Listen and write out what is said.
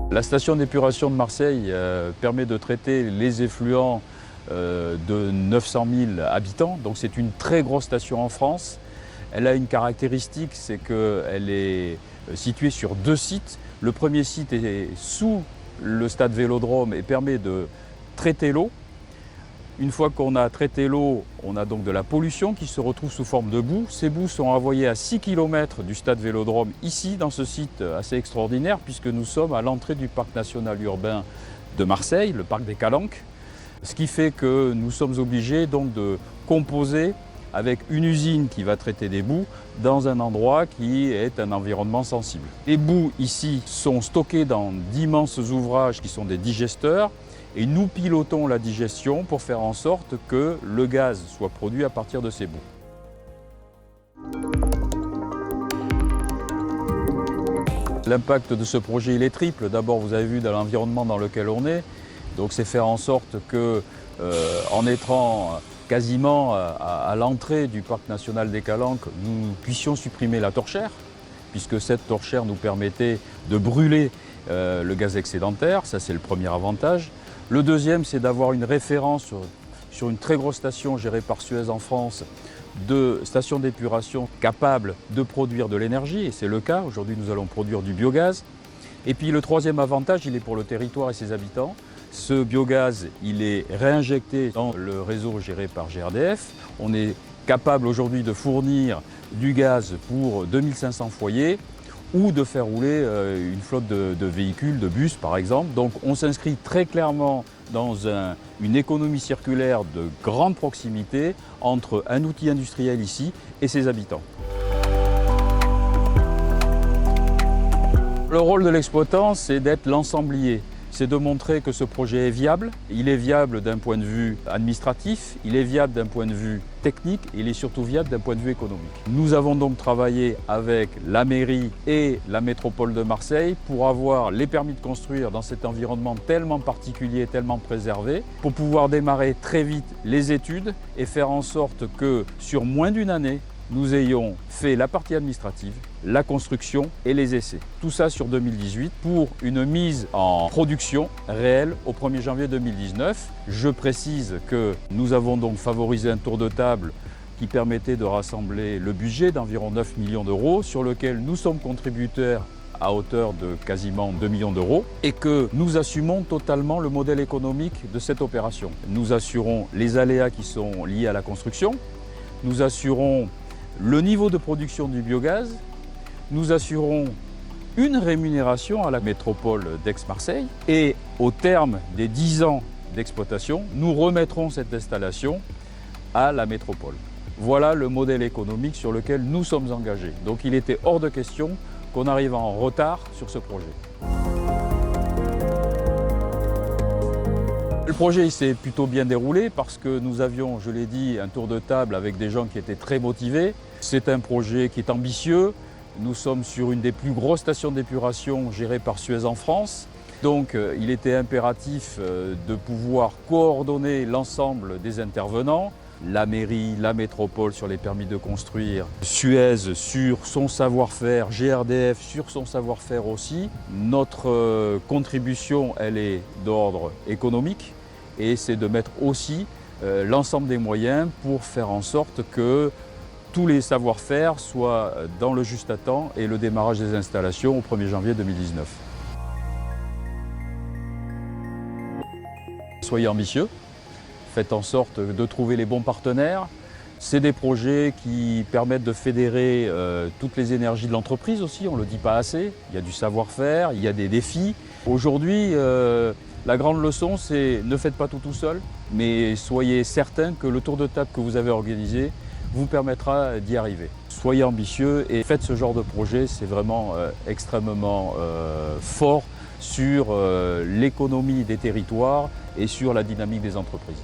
La station d'épuration de Marseille permet de traiter les effluents de 900 000 habitants, donc c'est une très grosse station en France. Elle a une caractéristique, c'est qu'elle est située sur 2 sites. Le premier site est sous le stade Vélodrome et permet de traiter l'eau. Une fois qu'on a traité l'eau, on a donc de la pollution qui se retrouve sous forme de boue. Ces boues sont envoyées à 6 km du stade Vélodrome, ici, dans ce site assez extraordinaire, puisque nous sommes à l'entrée du parc national urbain de Marseille, le parc des Calanques. Ce qui fait que nous sommes obligés donc de composer avec une usine qui va traiter des boues dans un endroit qui est un environnement sensible. Les boues ici sont stockées dans d'immenses ouvrages qui sont des digesteurs et nous pilotons la digestion pour faire en sorte que le gaz soit produit à partir de ces boues. L'impact de ce projet il est triple. D'abord, vous avez vu dans l'environnement dans lequel on est, donc c'est faire en sorte que, en étant quasiment à l'entrée du parc national des Calanques, nous puissions supprimer la torchère, puisque cette torchère nous permettait de brûler le gaz excédentaire. Ça, c'est le premier avantage. Le deuxième, c'est d'avoir une référence sur une très grosse station gérée par Suez en France, de stations d'épuration capables de produire de l'énergie, et c'est le cas. Aujourd'hui, nous allons produire du biogaz. Et puis le troisième avantage, il est pour le territoire et ses habitants. Ce biogaz, il est réinjecté dans le réseau géré par GRDF. On est capable aujourd'hui de fournir du gaz pour 2500 foyers ou de faire rouler une flotte de véhicules, de bus par exemple. Donc on s'inscrit très clairement dans une économie circulaire de grande proximité entre un outil industriel ici et ses habitants. Le rôle de l'exploitant, c'est d'être l'ensemblier. C'est de montrer que ce projet est viable. Il est viable d'un point de vue administratif, il est viable d'un point de vue technique, et il est surtout viable d'un point de vue économique. Nous avons donc travaillé avec la mairie et la métropole de Marseille pour avoir les permis de construire dans cet environnement tellement particulier, tellement préservé, pour pouvoir démarrer très vite les études et faire en sorte que sur moins d'une année, nous ayons fait la partie administrative, la construction et les essais. Tout ça sur 2018 pour une mise en production réelle au 1er janvier 2019. Je précise que nous avons donc favorisé un tour de table qui permettait de rassembler le budget d'environ 9 millions d'euros, sur lequel nous sommes contributeurs à hauteur de quasiment 2 millions d'euros, et que nous assumons totalement le modèle économique de cette opération. Nous assurons les aléas qui sont liés à la construction, nous assurons le niveau de production du biogaz, nous assurons une rémunération à la métropole d'Aix-Marseille et au terme des 10 ans d'exploitation, nous remettrons cette installation à la métropole. Voilà le modèle économique sur lequel nous sommes engagés. Donc il était hors de question qu'on arrive en retard sur ce projet. Le projet s'est plutôt bien déroulé parce que nous avions, je l'ai dit, un tour de table avec des gens qui étaient très motivés. C'est un projet qui est ambitieux. Nous sommes sur une des plus grosses stations d'épuration gérées par Suez en France. Donc il était impératif de pouvoir coordonner l'ensemble des intervenants. La mairie, la métropole sur les permis de construire, Suez sur son savoir-faire, GRDF sur son savoir-faire aussi. Notre contribution, elle est d'ordre économique et c'est de mettre aussi l'ensemble des moyens pour faire en sorte que tous les savoir-faire soient dans le juste à temps et le démarrage des installations au 1er janvier 2019. Soyez ambitieux. Faites en sorte de trouver les bons partenaires. C'est des projets qui permettent de fédérer toutes les énergies de l'entreprise aussi, on ne le dit pas assez. Il y a du savoir-faire, il y a des défis. Aujourd'hui, la grande leçon, c'est ne faites pas tout seul, mais soyez certain que le tour de table que vous avez organisé vous permettra d'y arriver. Soyez ambitieux et faites ce genre de projet, c'est vraiment extrêmement fort sur l'économie des territoires et sur la dynamique des entreprises.